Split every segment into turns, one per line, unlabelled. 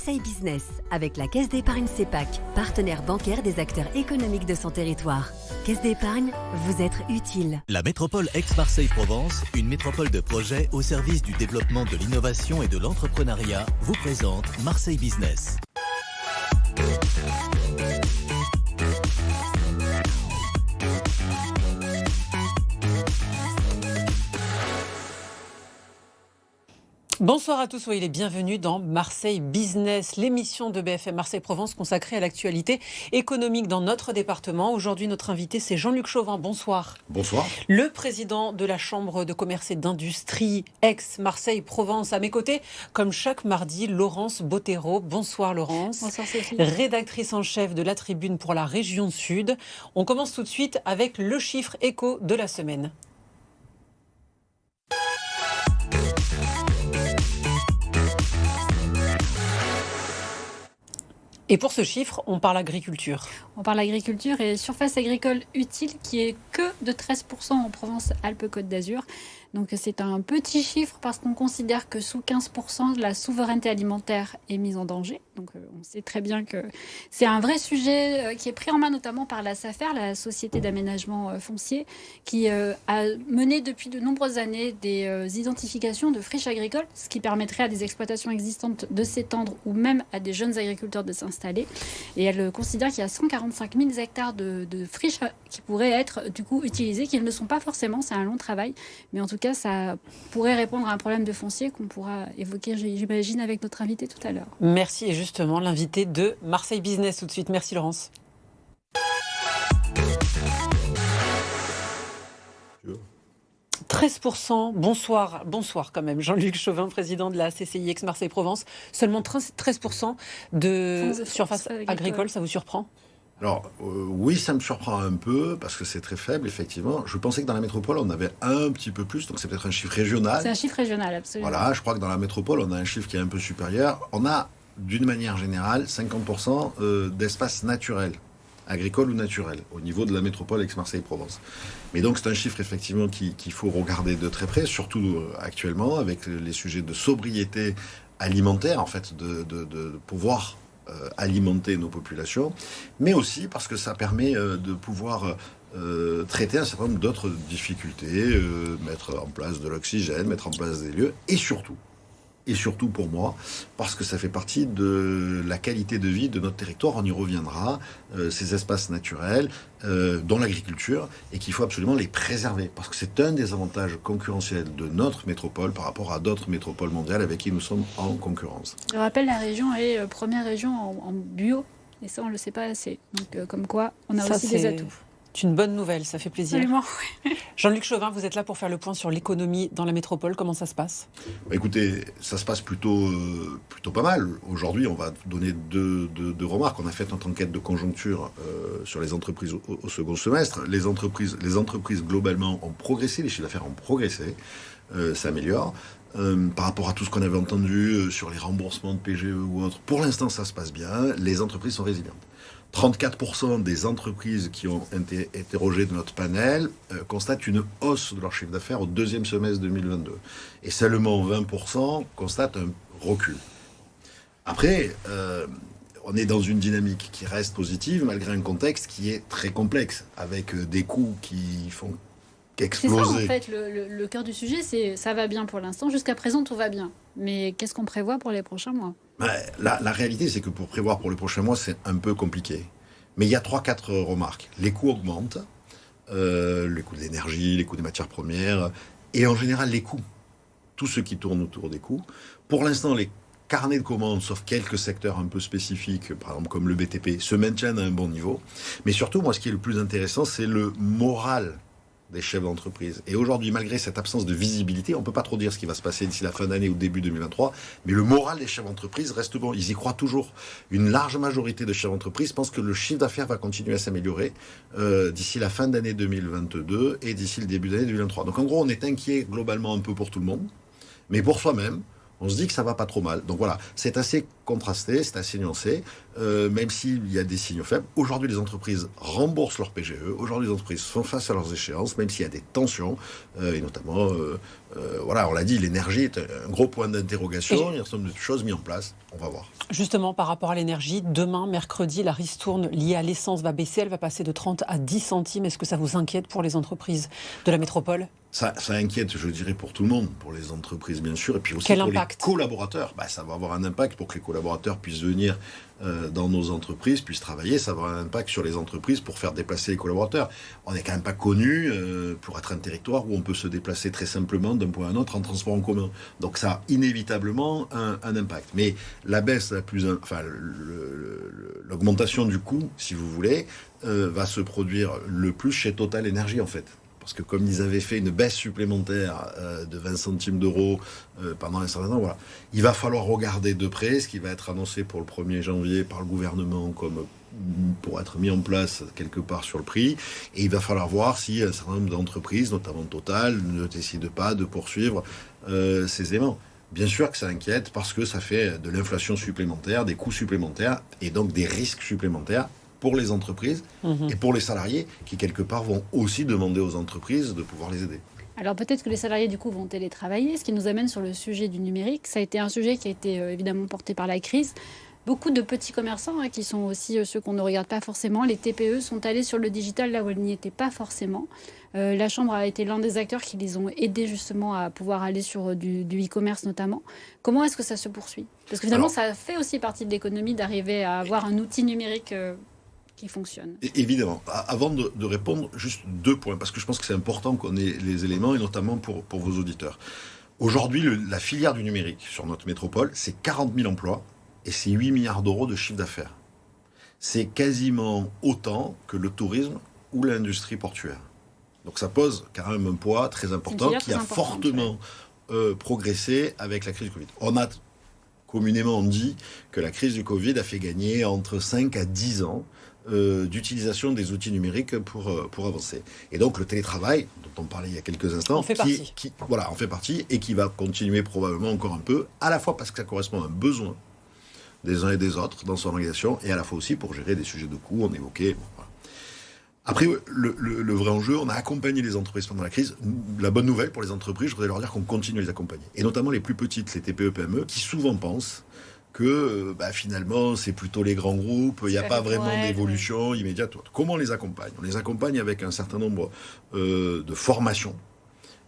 Marseille Business, avec la Caisse d'épargne CEPAC, partenaire bancaire des acteurs économiques de son territoire. Caisse d'épargne, vous être utile.
La métropole Aix-Marseille-Provence, une métropole de projets au service du développement de l'innovation et de l'entrepreneuriat, vous présente Marseille Business.
Bonsoir à tous, soyez les bienvenus dans Marseille Business, l'émission de BFM Marseille-Provence consacrée à l'actualité économique dans notre département. Aujourd'hui, notre invité, c'est Jean-Luc Chauvin. Bonsoir.
Bonsoir.
Le président de la Chambre de commerce et d'industrie Aix-Marseille-Provence. À mes côtés, comme chaque mardi, Laurence Bottero. Bonsoir Laurence.
Bonsoir Sophie.
Rédactrice en chef de La Tribune pour la région Sud. On commence tout de suite avec le chiffre éco de la semaine. Et pour ce chiffre, on parle agriculture.
On parle agriculture et surface agricole utile qui est que de 13% en Provence-Alpes-Côte d'Azur. Donc c'est un petit chiffre parce qu'on considère que sous 15%, la souveraineté alimentaire est mise en danger. Donc on sait très bien que c'est un vrai sujet qui est pris en main notamment par la SAFER, la Société d'aménagement foncier, qui a mené depuis de nombreuses années des identifications de friches agricoles, ce qui permettrait à des exploitations existantes de s'étendre ou même à des jeunes agriculteurs de s'installer. Et elle considère qu'il y a 145 000 hectares de friches qui pourraient être du coup utilisées, qu'ils ne sont pas forcément, c'est un long travail, mais en tout cas ça pourrait répondre à un problème de foncier qu'on pourra évoquer, j'imagine, avec notre invité tout à l'heure.
Merci, et justement l'invité de Marseille Business tout de suite. Merci Laurence. « 13%, bonsoir quand même, Jean-Luc Chauvin, président de la CCI Aix-Marseille-Provence. Seulement 13% de surface agricole, ça vous surprend ?
Alors, oui, ça me surprend un peu, parce que c'est très faible, effectivement. Je pensais que dans la métropole, on avait un petit peu plus, donc c'est peut-être un chiffre régional.
C'est un chiffre régional, absolument.
Voilà, je crois que dans la métropole, on a un chiffre qui est un peu supérieur. On a, d'une manière générale, 50% d'espace naturel, agricole ou naturel, au niveau de la métropole Aix-Marseille-Provence. Mais donc, c'est un chiffre, effectivement, qu'il faut regarder de très près, surtout actuellement, avec les sujets de sobriété alimentaire, en fait, de pouvoir alimenter nos populations, mais aussi parce que ça permet de pouvoir traiter un certain nombre d'autres difficultés, mettre en place de l'oxygène, mettre en place des lieux, et surtout pour moi, parce que ça fait partie de la qualité de vie de notre territoire, on y reviendra, ces espaces naturels, dont l'agriculture, et qu'il faut absolument les préserver, parce que c'est un des avantages concurrentiels de notre métropole par rapport à d'autres métropoles mondiales avec qui nous sommes en concurrence.
Je rappelle, la région est première région en bio, et ça on ne le sait pas assez. Donc comme quoi, on a aussi des atouts.
C'est une bonne nouvelle, ça fait plaisir.
Absolument, oui.
Jean-Luc Chauvin, vous êtes là pour faire le point sur l'économie dans la métropole. Comment ça se passe ?
Écoutez, ça se passe plutôt pas mal. Aujourd'hui, on va donner deux remarques. On a fait notre enquête de conjoncture sur les entreprises au second semestre. Les entreprises globalement ont progressé, les chiffres d'affaires ont progressé, s'améliorent. Par rapport à tout ce qu'on avait entendu sur les remboursements de PGE ou autres, pour l'instant, ça se passe bien. Les entreprises sont résilientes. 34% des entreprises qui ont été interrogées de notre panel constatent une hausse de leur chiffre d'affaires au deuxième semestre 2022. Et seulement 20% constatent un recul. Après, on est dans une dynamique qui reste positive malgré un contexte qui est très complexe, avec des coûts qui font qu'exploser.
C'est ça en fait, le cœur du sujet, c'est ça va bien pour l'instant. Jusqu'à présent, tout va bien. Mais qu'est-ce qu'on prévoit pour les prochains mois ?
La réalité, c'est que pour prévoir pour les prochains mois, c'est un peu compliqué. Mais il y a 3-4 remarques. Les coûts augmentent, les coûts de l'énergie, les coûts des matières premières, et en général les coûts, tout ce qui tourne autour des coûts. Pour l'instant, les carnets de commandes, sauf quelques secteurs un peu spécifiques, par exemple comme le BTP, se maintiennent à un bon niveau. Mais surtout, moi, ce qui est le plus intéressant, c'est le moral des chefs d'entreprise. Et aujourd'hui, malgré cette absence de visibilité, on ne peut pas trop dire ce qui va se passer d'ici la fin d'année ou début 2023, mais le moral des chefs d'entreprise reste bon. Ils y croient toujours. Une large majorité de chefs d'entreprise pensent que le chiffre d'affaires va continuer à s'améliorer d'ici la fin d'année 2022 et d'ici le début d'année 2023. Donc en gros, on est inquiet globalement un peu pour tout le monde, mais pour soi-même, on se dit que ça va pas trop mal. Donc voilà, c'est assez contrasté, c'est assez nuancé, même s'il y a des signaux faibles. Aujourd'hui, les entreprises remboursent leur PGE. Aujourd'hui, les entreprises font face à leurs échéances, même s'il y a des tensions, et notamment, on l'a dit, l'énergie est un gros point d'interrogation. Il y a un certain nombre de choses mises en place. On va voir.
Justement, par rapport à l'énergie, demain, mercredi, la ristourne liée à l'essence va baisser. Elle va passer de 30 à 10 centimes. Est-ce que ça vous inquiète pour les entreprises de la métropole ?
Ça inquiète, je dirais, pour tout le monde, pour les entreprises, bien sûr, et puis aussi
Quel
pour
impact ?
les collaborateurs. Ça va avoir un impact pour que les collaborateurs puissent venir dans nos entreprises, puissent travailler. Ça va avoir un impact sur les entreprises pour faire déplacer les collaborateurs. On n'est quand même pas connu pour être un territoire où on peut se déplacer très simplement d'un point à un autre en transport en commun. Donc ça a inévitablement un impact. Mais la baisse la plus... l'augmentation du coût, si vous voulez, va se produire le plus chez Total Énergie, en fait. Parce que comme ils avaient fait une baisse supplémentaire de 20 centimes d'euros pendant un certain temps, voilà. Il va falloir regarder de près ce qui va être annoncé pour le 1er janvier par le gouvernement comme pour être mis en place quelque part sur le prix. Et il va falloir voir si un certain nombre d'entreprises, notamment Total, ne décident pas de poursuivre ces éléments. Bien sûr que ça inquiète parce que ça fait de l'inflation supplémentaire, des coûts supplémentaires et donc des risques supplémentaires pour les entreprises et pour les salariés qui, quelque part, vont aussi demander aux entreprises de pouvoir les aider.
Alors peut-être que les salariés, du coup, vont télétravailler, ce qui nous amène sur le sujet du numérique. Ça a été un sujet qui a été évidemment porté par la crise. Beaucoup de petits commerçants, qui sont aussi ceux qu'on ne regarde pas forcément, les TPE, sont allés sur le digital là où elles n'y étaient pas forcément. La Chambre a été l'un des acteurs qui les ont aidés justement à pouvoir aller sur du e-commerce notamment. Comment est-ce que ça se poursuit ? Parce que finalement, ça fait aussi partie de l'économie d'arriver à avoir un outil numérique qui fonctionne.
Évidemment. Avant de répondre, juste 2 points, parce que je pense que c'est important qu'on ait les éléments, et notamment pour vos auditeurs. Aujourd'hui, la filière du numérique sur notre métropole, c'est 40 000 emplois et c'est 8 milliards d'euros de chiffre d'affaires. C'est quasiment autant que le tourisme ou l'industrie portuaire. Donc ça pose quand même un poids très important qui a fortement progressé avec la crise du Covid. On a communément dit que la crise du Covid a fait gagner entre 5 à 10 ans d'utilisation des outils numériques pour avancer. Et donc le télétravail, dont on parlait il y a quelques instants,
en fait
partie et qui va continuer probablement encore un peu, à la fois parce que ça correspond à un besoin des uns et des autres dans son organisation, et à la fois aussi pour gérer des sujets de coûts, on évoquait... Voilà. Après, le vrai enjeu, on a accompagné les entreprises pendant la crise. La bonne nouvelle pour les entreprises, je voudrais leur dire qu'on continue à les accompagner. Et notamment les plus petites, les TPE-PME, qui souvent pensent que finalement, c'est plutôt les grands groupes, il n'y a pas vraiment d'évolution immédiate. Comment on les accompagne ? On les accompagne avec un certain nombre de formations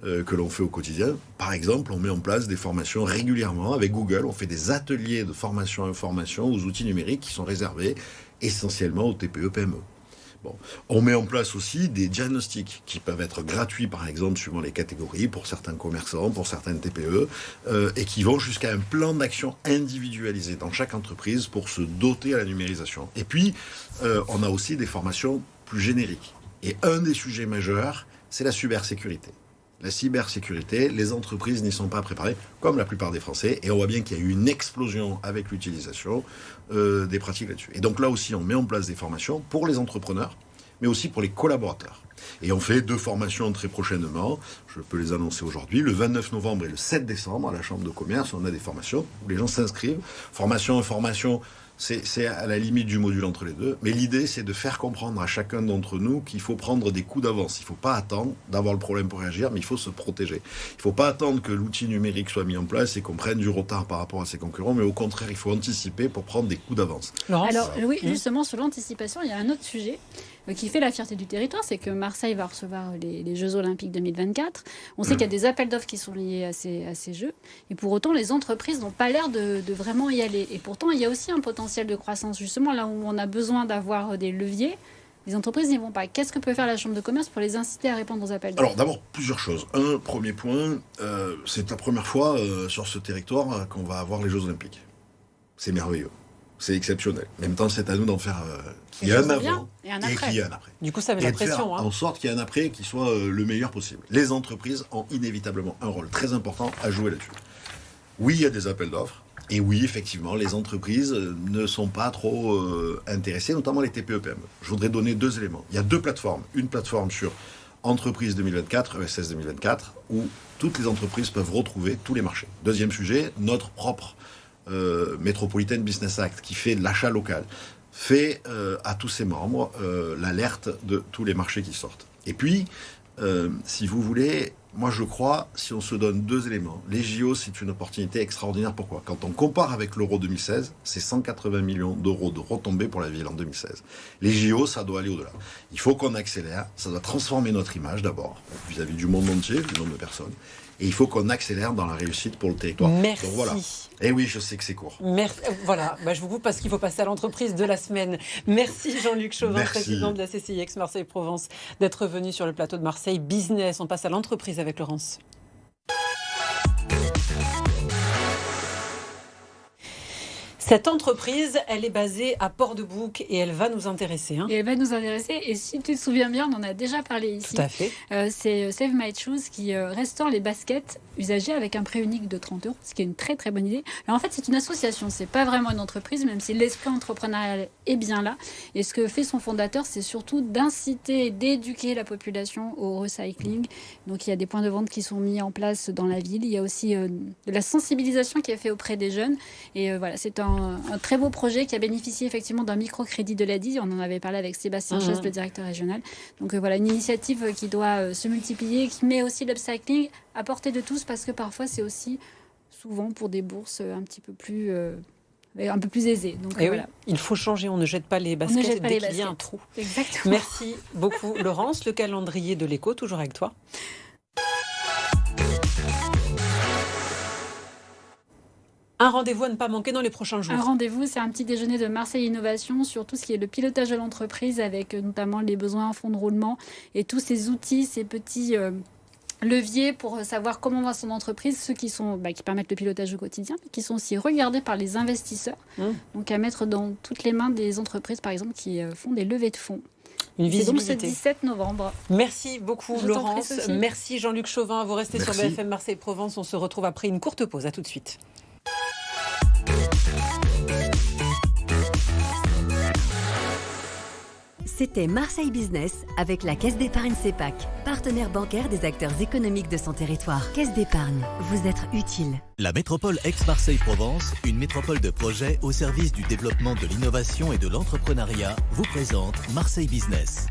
que l'on fait au quotidien. Par exemple, on met en place des formations régulièrement avec Google. On fait des ateliers de formation-information aux outils numériques qui sont réservés essentiellement aux TPE-PME. Bon. On met en place aussi des diagnostics qui peuvent être gratuits, par exemple, suivant les catégories, pour certains commerçants, pour certaines TPE, et qui vont jusqu'à un plan d'action individualisé dans chaque entreprise pour se doter à la numérisation. Et puis, on a aussi des formations plus génériques. Et un des sujets majeurs, c'est la cybersécurité. La cybersécurité, les entreprises n'y sont pas préparées, comme la plupart des Français, et on voit bien qu'il y a eu une explosion avec l'utilisation des pratiques là-dessus. Et donc là aussi, on met en place des formations pour les entrepreneurs, mais aussi pour les collaborateurs. Et on fait 2 formations très prochainement, je peux les annoncer aujourd'hui, le 29 novembre et le 7 décembre à la Chambre de commerce, on a des formations où les gens s'inscrivent. Formation, c'est à la limite du module entre les deux. Mais l'idée, c'est de faire comprendre à chacun d'entre nous qu'il faut prendre des coups d'avance. Il ne faut pas attendre d'avoir le problème pour réagir, mais il faut se protéger. Il ne faut pas attendre que l'outil numérique soit mis en place et qu'on prenne du retard par rapport à ses concurrents, mais au contraire, il faut anticiper pour prendre des coups d'avance.
Alors oui, justement, sur l'anticipation, il y a un autre sujet qui fait la fierté du territoire, c'est que Marseille va recevoir les Jeux Olympiques 2024. On sait qu'il y a des appels d'offres qui sont liés à ces Jeux, et pour autant, les entreprises n'ont pas l'air de vraiment y aller. Et pourtant, il y a aussi un potentiel de croissance, justement, là où on a besoin d'avoir des leviers. Les entreprises n'y vont pas. Qu'est-ce que peut faire la Chambre de commerce pour les inciter à répondre aux appels d'offres ?
Alors d'abord, plusieurs choses. Un premier point, c'est la première fois sur ce territoire qu'on va avoir les Jeux Olympiques. C'est merveilleux. C'est exceptionnel. En même temps, c'est à nous d'en faire qu'il y ait un avant et qu'il y ait un après.
Du coup, ça met la pression.
Faire en sorte qu'il y ait un après qui soit le meilleur possible. Les entreprises ont inévitablement un rôle très important à jouer là-dessus. Oui, il y a des appels d'offres. Et oui, effectivement, les entreprises ne sont pas trop intéressées, notamment les TPE-PME. Je voudrais donner 2 éléments. Il y a 2 plateformes. Une plateforme sur Entreprise 2024, ESS 2024, où toutes les entreprises peuvent retrouver tous les marchés. Deuxième sujet, notre propre Metropolitan Business Act, qui fait de l'achat local, fait à tous ses membres l'alerte de tous les marchés qui sortent. Et puis, si vous voulez, moi je crois, si on se donne 2 éléments, les JO c'est une opportunité extraordinaire. Pourquoi ? Quand on compare avec l'Euro 2016, c'est 180 millions d'euros de retombées pour la ville en 2016. Les JO, ça doit aller au-delà. Il faut qu'on accélère, ça doit transformer notre image d'abord, vis-à-vis du monde entier, du nombre de personnes. Et il faut qu'on accélère dans la réussite pour le territoire.
Merci.
Donc voilà. Et oui, je sais que c'est court.
Merci. Voilà, je vous coupe parce qu'il faut passer à l'entreprise de la semaine. Merci Jean-Luc Chauvin, président de la CCIX Marseille-Provence, d'être venu sur le plateau de Marseille Business. On passe à l'entreprise avec Laurence. Cette entreprise, elle est basée à Port-de-Bouc et elle va nous intéresser.
Et elle va nous intéresser. Et si tu te souviens bien, on en a déjà parlé ici.
Tout à fait.
C'est Save My Shoes qui restaure les baskets usagées avec un prix unique de 30 €, ce qui est une très très bonne idée. Alors en fait, c'est une association, c'est pas vraiment une entreprise, même si l'esprit entrepreneurial est bien là. Et ce que fait son fondateur, c'est surtout d'inciter et d'éduquer la population au recycling. Donc il y a des points de vente qui sont mis en place dans la ville. Il y a aussi de la sensibilisation qui est faite auprès des jeunes. Et voilà, c'est un très beau projet qui a bénéficié effectivement d'un microcrédit de l'ADI. On en avait parlé avec Sébastien Chess, le directeur régional. Donc voilà, une initiative qui doit se multiplier, qui met aussi l'upcycling à portée de tous, parce que parfois c'est aussi souvent pour des bourses un peu plus aisées. Donc voilà.
Oui, il faut changer, on ne jette pas les baskets dès qu'il y a un trou.
Exactement.
Merci beaucoup Laurence. Le calendrier de l'écho, toujours avec toi. Un rendez-vous à ne pas manquer dans les prochains jours.
Un rendez-vous, c'est un petit déjeuner de Marseille Innovation sur tout ce qui est le pilotage de l'entreprise, avec notamment les besoins en fonds de roulement et tous ces outils, ces petits leviers pour savoir comment va son entreprise, ceux qui permettent le pilotage au quotidien, mais qui sont aussi regardés par les investisseurs, donc à mettre dans toutes les mains des entreprises, par exemple, qui font des levées de fonds.
Une visibilité.
C'est donc ce 17 novembre.
Merci beaucoup Laurence. Merci Jean-Luc Chauvin. Vous restez sur BFM Marseille-Provence. On se retrouve après une courte pause. À tout de suite.
C'était Marseille Business avec la Caisse d'épargne CEPAC, partenaire bancaire des acteurs économiques de son territoire. Caisse d'épargne, vous êtes utile.
La métropole Aix-Marseille-Provence, une métropole de projets au service du développement de l'innovation et de l'entrepreneuriat, vous présente Marseille Business.